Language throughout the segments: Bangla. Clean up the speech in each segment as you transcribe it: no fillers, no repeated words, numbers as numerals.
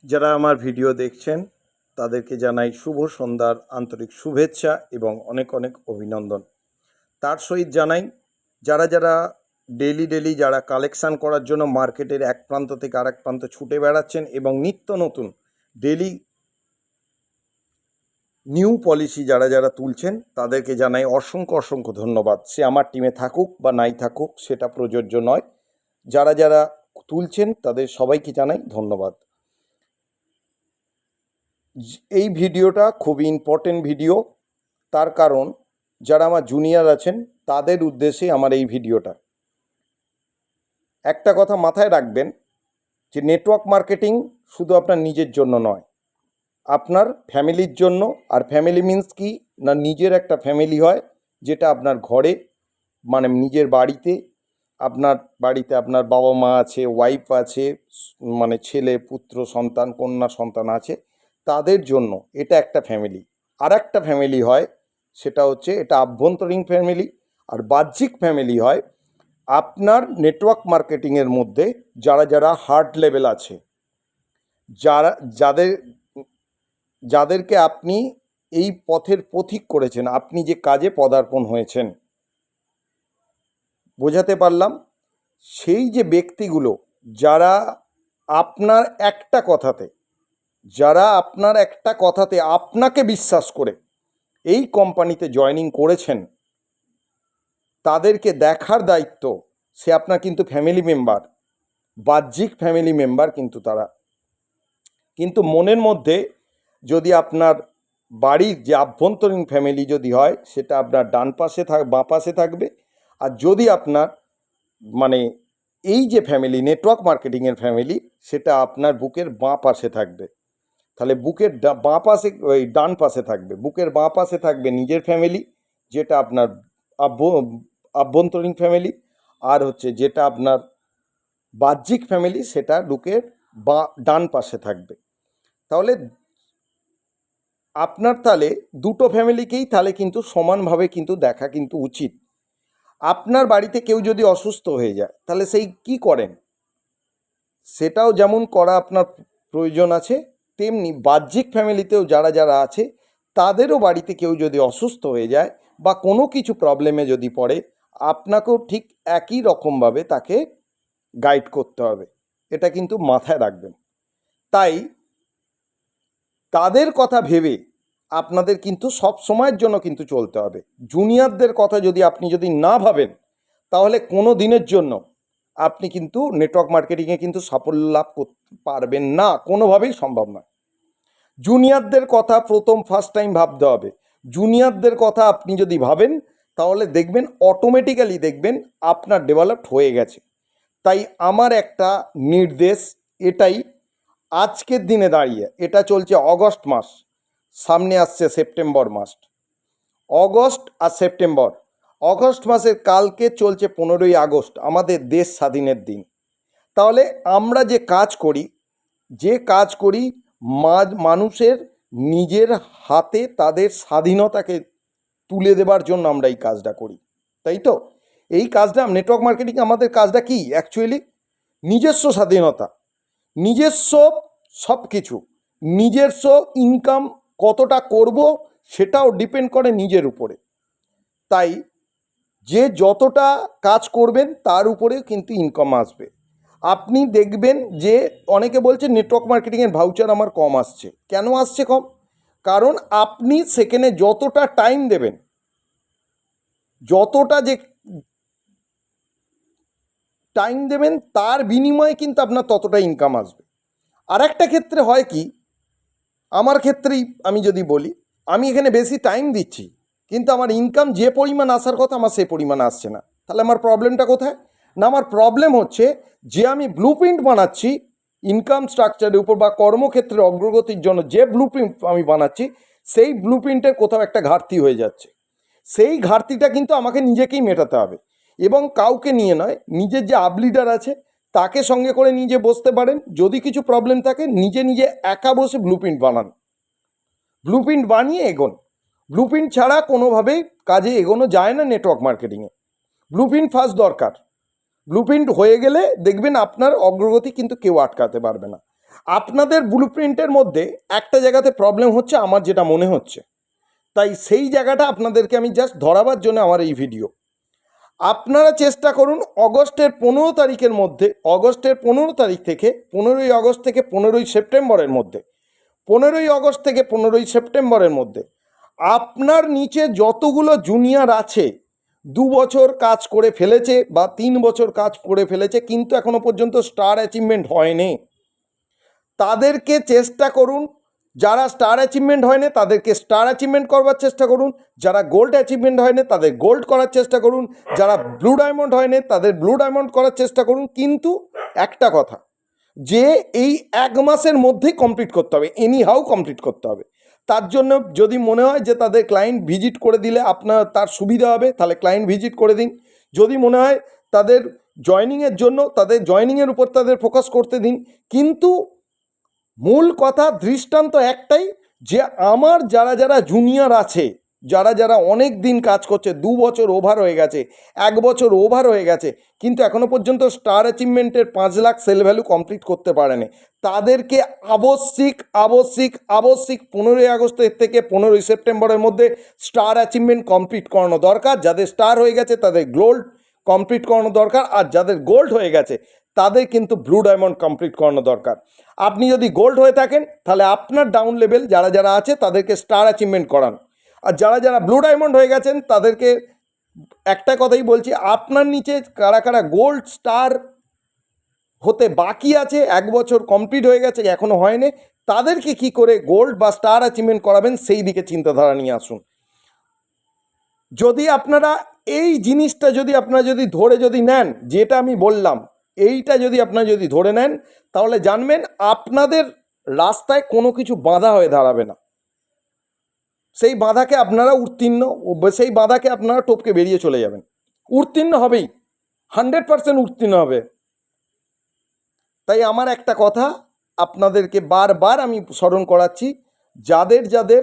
যারা আমার ভিডিও দেখছেন তাদেরকে জানাই শুভ সন্ধ্যার আন্তরিক শুভেচ্ছা এবং অনেক অনেক অভিনন্দন। তার সহিত জানাই যারা যারা ডেলি যারা কালেকশান করার জন্য মার্কেটের এক প্রান্ত থেকে আরেক প্রান্ত ছুটে বেড়াচ্ছেন এবং নিত্য নতুন ডেলি নিউ পলিসি যারা যারা তুলছেন তাদেরকে জানাই অসংখ্য অসংখ্য ধন্যবাদ। সে আমার টিমে থাকুক বা নাই থাকুক সেটা প্রযোজ্য নয়। যারা যারা তুলছেন তাদের সবাইকে জানাই ধন্যবাদ। এই ভিডিওটা খুবই ইম্পর্টেন্ট ভিডিও, তার কারণ যারা আমার জুনিয়র আছেন তাদের উদ্দেশ্যে আমার এই ভিডিওটা। একটা কথা মাথায় রাখবেন যে নেটওয়ার্ক মার্কেটিং শুধু আপনার নিজের জন্য নয়, আপনার ফ্যামিলির জন্য। আর ফ্যামিলি মিন্স কি না, নিজের একটা ফ্যামিলি হয় যেটা আপনার ঘরে, মানে নিজের বাড়িতে, আপনার বাড়িতে আপনার বাবা মা আছে, ওয়াইফ আছে, মানে ছেলে পুত্র সন্তান কন্যা সন্তান আছে, তাদের জন্য এটা একটা ফ্যামিলি। আর একটা ফ্যামিলি হয় সেটা হচ্ছে এটা আভ্যন্তরীণ ফ্যামিলি। আর বাহ্যিক ফ্যামিলি হয় আপনার নেটওয়ার্ক মার্কেটিংয়ের মধ্যে যারা যারা হার্ড লেভেল আছে, যারা যাদেরকে আপনি এই পথের পথিক করেছেন, আপনি যে কাজে পদার্পণ হয়েছেন। বোঝাতে পারলাম? সেই যে ব্যক্তিগুলো যারা আপনার একটা কথাতে আপনাকে বিশ্বাস করে এই কোম্পানিতে জয়েনিং করেছেন, তাদেরকে দেখার দায়িত্ব সে আপনার কিন্তু ফ্যামিলি মেম্বার, বাহ্যিক ফ্যামিলি মেম্বার কিন্তু তারা। কিন্তু মনের মধ্যে যদি আপনার বাড়ির যে আভ্যন্তরীণ ফ্যামিলি যদি হয় সেটা আপনার ডান পাশে বাঁ পাশে থাকবে। আর যদি আপনার মানে এই যে ফ্যামিলি নেটওয়ার্ক মার্কেটিংয়ের ফ্যামিলি, সেটা আপনার বুকের বাঁ পাশে থাকবে। তাহলে বুকের বাঁ পাশে, ওই ডান পাশে থাকবে, বুকের বাঁ পাশে থাকবে নিজের ফ্যামিলি, যেটা আপনার আভ্যন্তরীণ ফ্যামিলি। আর হচ্ছে যেটা আপনার বাহ্যিক ফ্যামিলি, সেটা বুকের ডান পাশে থাকবে। তাহলে আপনার তাহলে দুটো ফ্যামিলিকেই তাহলে কিন্তু সমানভাবে কিন্তু দেখা কিন্তু উচিত। আপনার বাড়িতে কেউ যদি অসুস্থ হয়ে যায় তাহলে সেই কি করেন, সেটাও যেমন করা আপনার প্রয়োজন আছে, তেমনি বাহ্যিক ফ্যামিলিতেও যারা যারা আছে তাদেরও বাড়িতে কেউ যদি অসুস্থ হয়ে যায় বা কোনো কিছু প্রবলেমে যদি পড়ে, আপনাকেও ঠিক একই রকমভাবে তাকে গাইড করতে হবে। এটা কিন্তু মাথায় রাখবেন। তাই তাদের কথা ভেবে আপনাদের কিন্তু সব সময়ের জন্য কিন্তু চলতে হবে। জুনিয়রদের কথা যদি না ভাবেন, তাহলে কোনো দিনের জন্য আপনি কিন্তু নেটওয়ার্ক মার্কেটিংয়ে কিন্তু সাফল্য লাভ করতে পারবেন না, কোনোভাবেই সম্ভব নয়। জুনিয়রদের কথা ফার্স্ট টাইম ভাবতে হবে। জুনিয়রদের কথা আপনি যদি ভাবেন তাহলে দেখবেন অটোমেটিক্যালি দেখবেন আপনার ডেভেলপড হয়ে গেছে। তাই আমার একটা নির্দেশ এটাই, আজকের দিনে দাঁড়িয়ে, এটা চলছে অগস্ট মাস, সামনে আসছে সেপ্টেম্বর মাস। অগস্ট আর সেপ্টেম্বর, অগস্ট মাসের কালকে চলছে 15ই আগস্ট, আমাদের দেশ স্বাধীনের দিন। তাহলে আমরা যে কাজ করি মানুষের নিজের হাতে তাদের স্বাধীনতাকে তুলে দেবার জন্য আমরা এই কাজটা করি, তাই তো? এই কাজটা নেটওয়ার্ক মার্কেটিং, আমাদের কাজটা কি অ্যাকচুয়ালি? নিজস্ব স্বাধীনতা, নিজস্ব সব কিছু, নিজস্ব ইনকাম কতটা করব সেটাও ডিপেন্ড করে নিজের উপরে। তাই যে যতটা কাজ করবেন তার উপরে কিন্তু ইনকাম আসবে। আপনি দেখবেন যে অনেকে বলছে নেটওয়ার্ক মার্কেটিংয়ের ভাউচার আমার কম আসছে। কেন আসছে কম? কারণ আপনি সেখানে যতটা টাইম দেবেন, তার বিনিময়ে কিন্তু আপনার ততটা ইনকাম আসবে। আর একটা ক্ষেত্রে হয় কি, আমার ক্ষেত্রেই আমি যদি বলি, আমি এখানে বেশি টাইম দিচ্ছি কিন্তু আমার ইনকাম যে পরিমাণ আসার কথা আমার সে পরিমাণ আসছে না। তাহলে আমার প্রবলেমটা কোথায়? না, আমার প্রবলেম হচ্ছে যে আমি ব্লুপ্রিন্ট বানাচ্ছি ইনকাম স্ট্রাকচারের উপর বা কর্মক্ষেত্রে অগ্রগতির জন্য, যে ব্লুপ্রিন্ট আমি বানাচ্ছি সেই ব্লুপ্রিন্টের কোথাও একটা ঘাটতি হয়ে যাচ্ছে। সেই ঘাটতিটা কিন্তু আমাকে নিজেকেই মেটাতে হবে, এবং কাউকে নিয়ে নয়। নিজের যে আপ লিডার আছে তাকে সঙ্গে করে নিজে বসতে পারেন, যদি কিছু প্রবলেম থাকে নিজে একা বসে ব্লুপ্রিন্ট বানান, ব্লুপ্রিন্ট বানিয়ে এগোন। ব্লুপ্রিন্ট ছাড়া কোনোভাবেই কাজে এগোনো যায় না নেটওয়ার্ক মার্কেটিংয়ে। ব্লুপ্রিন্ট ফার্স্ট দরকার। ব্লুপ্রিন্ট হয়ে গেলে দেখবেন আপনার অগ্রগতি কিন্তু কেউ আটকাতে পারবে না। আপনাদের ব্লুপ্রিন্টের মধ্যে একটা জায়গাতে প্রবলেম হচ্ছে আমার যেটা মনে হচ্ছে, তাই সেই জায়গাটা আপনাদেরকে আমি জাস্ট ধরাবার জন্য আমার এই ভিডিও। আপনারা চেষ্টা করুন অগস্টের 15 তারিখের মধ্যে, অগস্টের 15 তারিখ থেকে 15ই আগস্ট থেকে 15ই সেপ্টেম্বরের মধ্যে, 15ই আগস্ট থেকে 15ই সেপ্টেম্বরের মধ্যে আপনার নিচে যতগুলো জুনিয়র আছে 2 বছর কাজ করে ফেলেছে বা 3 বছর কাজ করে ফেলেছে কিন্তু এখনো পর্যন্ত স্টার অ্যাচিভমেন্ট হয়নি, তাদেরকে চেষ্টা করুন, যারা স্টার অ্যাচিভমেন্ট হয়নি তাদেরকে স্টার অ্যাচিভমেন্ট করবার চেষ্টা করুন, যারা গোল্ড অ্যাচিভমেন্ট হয়নি তাদের গোল্ড করার চেষ্টা করুন, যারা ব্লু ডায়মন্ড হয়নি তাদের ব্লু ডায়মন্ড করার চেষ্টা করুন। কিন্তু একটা কথা, যে এই 1 মাসের মধ্যেই কমপ্লিট করতে হবে, এনি হাউ কমপ্লিট করতে হবে। তার জন্য যদি মনে হয় যে তাদের ক্লায়েন্ট ভিজিট করে দিলে আপনার তার সুবিধা হবে, তাহলে ক্লায়েন্ট ভিজিট করে দিন। যদি মনে হয় তাদের জয়নিংয়ের জন্য, তাদের জয়নিংয়ের উপর তাদের ফোকাস করতে দিন। কিন্তু মূল কথা দৃষ্টান্ত একটাই, যে আমার যারা যারা জুনিয়র আছে, যারা যারা অনেক দিন কাজ করছে, 2 বছর ওভার হয়ে গেছে, 1 বছর ওভার হয়ে গেছে, কিন্তু এখনো পর্যন্ত স্টার অ্যাচিভমেন্টের 5 লাখ সেল ভ্যালু কমপ্লিট করতে পারেনি, তাদেরকে আবশ্যিক আবশ্যিক আবশ্যিক 15ই আগস্টের থেকে 15ই সেপ্টেম্বরের মধ্যে স্টার অ্যাচিভমেন্ট কমপ্লিট করানো দরকার। যাদের স্টার হয়ে গেছে তাদের গোল্ড কমপ্লিট করানো দরকার, আর যাদের গোল্ড হয়ে গেছে তাদের কিন্তু ব্লু ডায়মন্ড কমপ্লিট করানো দরকার। আপনি যদি গোল্ড হয়ে থাকেন তাহলে আপনার ডাউন লেভেল যারা যারা আছে তাদেরকে স্টার অ্যাচিভমেন্ট করান, আর যারা যারা ব্লু ডায়মন্ড হয়ে গেছেন তাদেরকে একটা কথাই বলছি, আপনার নিচে কারা কারা গোল্ড স্টার হতে বাকি আছে, 1 বছর কমপ্লিট হয়ে গেছে এখনো হয়নি, তাদেরকে কি করে গোল্ড বা স্টার অ্যাচিভমেন্ট করাবেন সেই দিকে চিন্তাধারা নিয়ে আসুন। যদি আপনারা এই জিনিসটা যদি আপনারা যদি ধরে যদি নেন, যেটা আমি বললাম এইটা যদি আপনারা যদি ধরে নেন, তাহলে জানবেন আপনাদের রাস্তায় কোনো কিছু বাধা হয়ে দাঁড়াবে না। সেই বাধাকে আপনারা উত্তীর্ণ, সেই বাধাকে আপনারা টপকে বেরিয়ে চলে যাবেন, উত্তীর্ণ হবেই, 100% উত্তীর্ণ হবে। তাই আমার একটা কথা আপনাদেরকে বারবার আমি স্মরণ করাচ্ছি, যাদের যাদের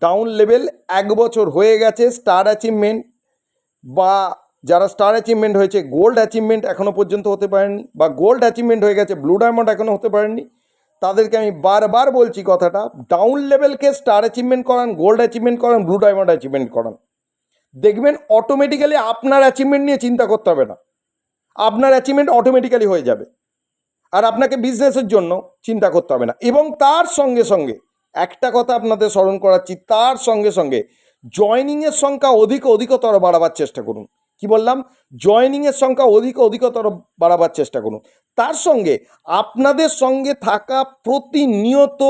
ডাউন লেভেল 1 বছর হয়ে গেছে স্টার অ্যাচিভমেন্ট, বা যারা স্টার অ্যাচিভমেন্ট হয়েছে গোল্ড অ্যাচিভমেন্ট এখনও পর্যন্ত হতে পারেননি, বা গোল্ড অ্যাচিভমেন্ট হয়ে গেছে ব্লু ডায়মন্ড এখনও হতে পারেননি, তাদেরকে আমি বারবার বলছি কথাটা, ডাউন লেভেলকে স্টার অ্যাচিভমেন্ট করান, গোল্ড অ্যাচিভমেন্ট করান, ব্লু ডায়মন্ড অ্যাচিভমেন্ট করান, দেখবেন অটোমেটিক্যালি আপনার অ্যাচিভমেন্ট নিয়ে চিন্তা করতে হবে না, আপনার অ্যাচিভমেন্ট অটোমেটিক্যালি হয়ে যাবে, আর আপনাকে বিজনেসের জন্য চিন্তা করতে হবে না। এবং তার সঙ্গে সঙ্গে একটা কথা আপনাদের স্মরণ করাচ্ছি, তার সঙ্গে সঙ্গে জয়নিংয়ের সংখ্যা অধিকতর বাড়াবার চেষ্টা করুন। কি বললাম? জয়নিংয়ের সংখ্যা অধিকতর বাড়াবার চেষ্টা করুন। তার সঙ্গে আপনাদের সঙ্গে থাকা প্রতিনিয়ত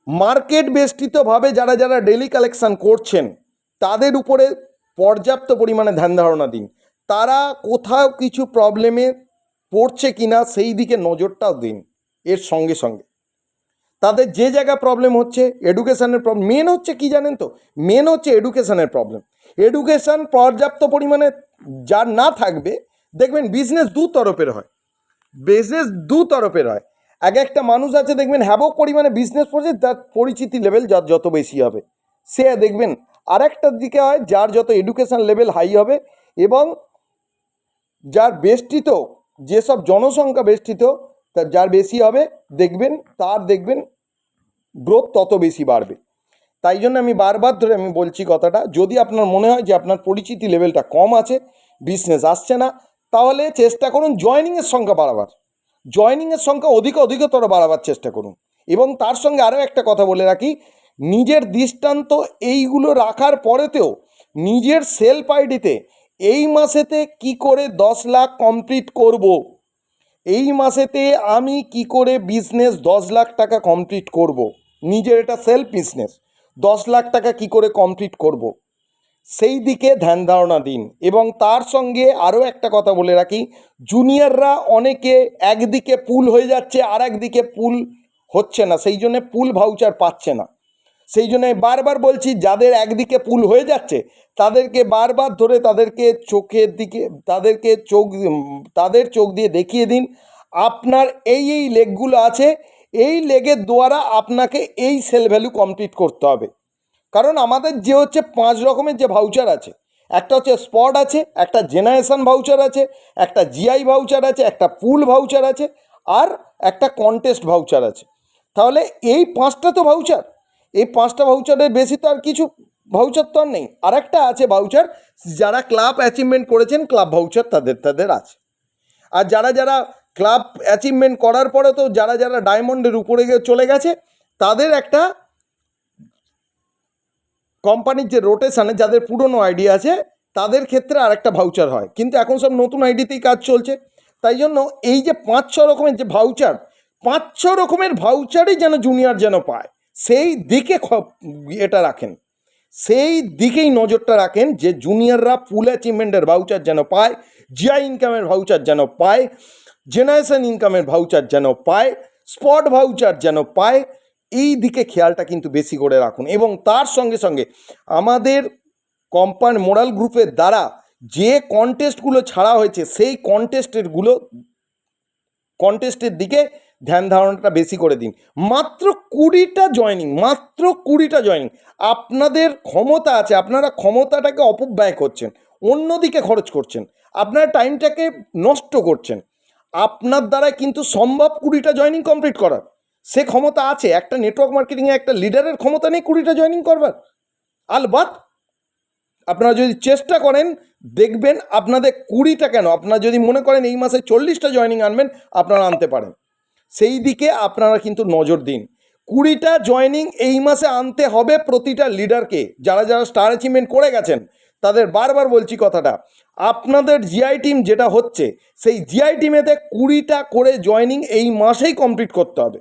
মার্কেট বেষ্টিতভাবে যারা যারা ডেলি কালেকশন করছেন তাদের উপরে পর্যাপ্ত পরিমাণে ধ্যান ধারণা দিন। তারা কোথাও কিছু প্রবলেমে পড়ছে কিনা সেই দিকে নজরটাও দিন। এর সঙ্গে সঙ্গে তাদের যে জায়গা প্রবলেম হচ্ছে, এডুকেশনের প্রবলেম মেন হচ্ছে, কি জানেন তো, মেন হচ্ছে এডুকেশনের প্রবলেম। এডুকেশন পর্যাপ্ত পরিমাণে যার না থাকবে, দেখবেন বিজনেস দু তরফের হয়, বিজনেস দু তরফের হয়। এক একটা মানুষ আছে দেখবেন হ্যাবক পরিমাণে বিজনেস করছে, তার পরিচিতি লেভেল যার যত বেশি হবে, সে দেখবেন আরেকটার দিকে হয় যার যত এডুকেশন লেভেল হাই হবে, এবং যার বেষ্টিত যেসব জনসংখ্যা বেষ্টিত তার যার বেশি হবে দেখবেন, তার দেখবেন গ্রোথ তত বেশি বাড়বে। তাই জন্য আমি বারবার ধরে আমি বলছি কথাটা, যদি আপনার মনে হয় যে আপনার পরিচিতি লেভেলটা কম আছে, বিজনেস আসছে না, তাহলে চেষ্টা করুন জয়নিংয়ের সংখ্যা বাড়াবার, জয়নিংয়ের সংখ্যা অধিকতর বাড়াবার চেষ্টা করুন। এবং তার সঙ্গে আরও একটা কথা বলে রাখি, নিজের দৃষ্টান্ত এইগুলো রাখার পরেতেও নিজের সেলফ আইডিতে এই মাসেতে কি করে 10 লাখ কমপ্লিট করব, এই মাসেতে আমি কি করে বিজনেস 10 লাখ টাকা কমপ্লিট করব, নিজের এটা সেলফ বিজনেস 10 লাখ টাকা কি করে কমপ্লিট করব, সেই দিকে ধ্যান ধারণা দিন। এবং তার সঙ্গে আরও একটা কথা বলে রাখি, জুনিয়ররা অনেকে একদিকে পুল হয়ে যাচ্ছে আর একদিকে পুল হচ্ছে না, সেই জন্যে পুল ভাউচার পাচ্ছে না। সেই জন্য বারবার বলছি, যাদের একদিকে পুল হয়ে যাচ্ছে তাদেরকে বারবার ধরে তাদেরকে চোখের দিকে, তাদের চোখ দিয়ে দেখিয়ে দিন আপনার এই এই লেগগুলো আছে, এই লেগের দ্বারা আপনাকে এই সেল ভ্যালু কমপ্লিট করতে হবে। কারণ আমাদের যে হচ্ছে 5 রকমের যে ভাউচার আছে, একটা হচ্ছে স্পট আছে, একটা জেনারেশন ভাউচার আছে, একটা জিআই ভাউচার আছে, একটা পুল ভাউচার আছে, আর একটা কন্টেস্ট ভাউচার আছে। তাহলে এই 5টা তো ভাউচার, এই 5টা ভাউচারের বেশি তো আর কিছু ভাউচার তো আর নেই। আর একটা আছে ভাউচার, যারা ক্লাব অ্যাচিভমেন্ট করেছেন ক্লাব ভাউচার তাদের আছে। আর যারা ক্লাব অ্যাচিভমেন্ট করার পরে তো যারা ডায়মন্ডের উপরে গিয়ে চলে গেছে, তাদের একটা কোম্পানির যে রোটেশানে যাদের পুরনো আইডি আছে তাদের ক্ষেত্রে আর একটা ভাউচার হয়, কিন্তু এখন সব নতুন আইডিতেই কাজ চলছে। তাই জন্য এই যে 5-6 রকমের যে ভাউচার, 5-6 রকমের ভাউচারই যেন জুনিয়র যেন পায়, সেই দিকে এটা রাখেন, সেই দিকেই নজরটা রাখেন যে জুনিয়ররা ফুল অ্যাচিভমেন্টের ভাউচার যেন পায়, জিআই ইনকামের ভাউচার যেন পায়, জেনারেশন ইনকামের ভাউচার যেন পায়, স্পট ভাউচার যেন পায়। এই দিকে খেয়ালটা কিন্তু বেশি করে রাখুন। এবং তার সঙ্গে সঙ্গে আমাদের কোম্পানি মোরাল গ্রুপের দ্বারা যে কন্টেস্টগুলো ছাড়া হয়েছে সেই কন্টেস্টের দিকে ধ্যান ধারণাটা বেশি করে দিন। মাত্র 20টা জয়েনিং, আপনাদের ক্ষমতা আছে, আপনারা ক্ষমতাটাকে অপব্যয় করছেন, অন্যদিকে খরচ করছেন, আপনার টাইমটাকে নষ্ট করছেন। আপনার দ্বারা কিন্তু সম্ভব 20টা জয়েনিং কমপ্লিট করার, সে ক্ষমতা আছে। একটা নেটওয়ার্ক মার্কেটিংয়ে একটা লিডারের ক্ষমতা নেই 20টা জয়েনিং করবার? আলবাত আপনারা যদি চেষ্টা করেন দেখবেন আপনাদের 20টা কেন, আপনারা যদি মনে করেন এই মাসে 40টা জয়েনিং আনবেন, আপনারা আনতে পারেন। সেই দিকে আপনারা কিন্তু নজর দিন। 20টা জয়েনিং এই মাসে আনতে হবে প্রতিটা লিডারকে। যারা স্টার অ্যাচিভমেন্ট করে গেছেন তাদের বারবার বলছি কথাটা, আপনাদের জিআই টিম যেটা হচ্ছে সেই জিআই টিমেতে 20টা করে জয়েনিং এই মাসেই কমপ্লিট করতে হবে।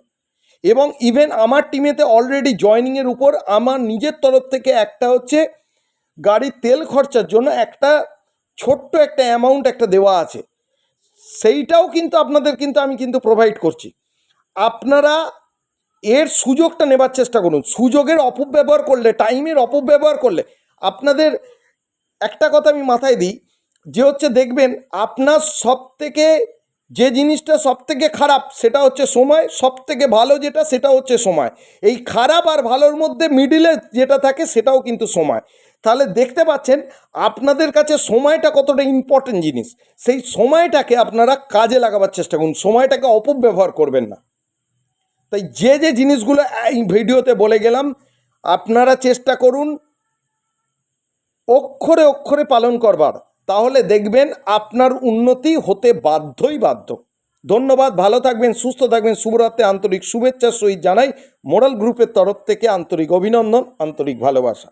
এবং ইভেন আমার টিমেতে অলরেডি জয়েনিংয়ের উপর আমার নিজের তরফ থেকে একটা হচ্ছে গাড়ির তেল খরচার জন্য একটা ছোট্ট একটা অ্যামাউন্ট একটা দেওয়া আছে, সেইটাও কিন্তু আপনাদের আমি প্রোভাইড করছি। আপনারা এর সুযোগটা নেবার চেষ্টা করুন। সুযোগের অপব্যবহার করলে, টাইমের অপব্যবহার করলে আপনাদের একটা কথা আমি মাথায় দিই, যে হচ্ছে দেখবেন আপনার সবথেকে যে জিনিসটা সবথেকে খারাপ সেটা হচ্ছে সময়, সবথেকে ভালো যেটা সেটা হচ্ছে সময়। এই খারাপ আর ভালোর মধ্যে মিডিলে যেটা থাকে সেটাও কিন্তু সময়। তাহলে দেখতে পাচ্ছেন আপনাদের কাছে সময়টা কতটা ইম্পর্টেন্ট জিনিস, সেই সময়টাকে আপনারা কাজে লাগাবার চেষ্টা করুন, সময়টাকে অপব্যবহার করবেন না। তাই যে জিনিসগুলো এই ভিডিওতে বলে গেলাম আপনারা চেষ্টা করুন অক্ষরে অক্ষরে পালন করবার, তাহলে দেখবেন আপনার উন্নতি হতে বাধ্য। ধন্যবাদ, ভালো থাকবেন, সুস্থ থাকবেন। শুভরাত্রি, আন্তরিক শুভেচ্ছার সহিত জানাই মোরাল গ্রুপের তরফ থেকে আন্তরিক অভিনন্দন, আন্তরিক ভালোবাসা।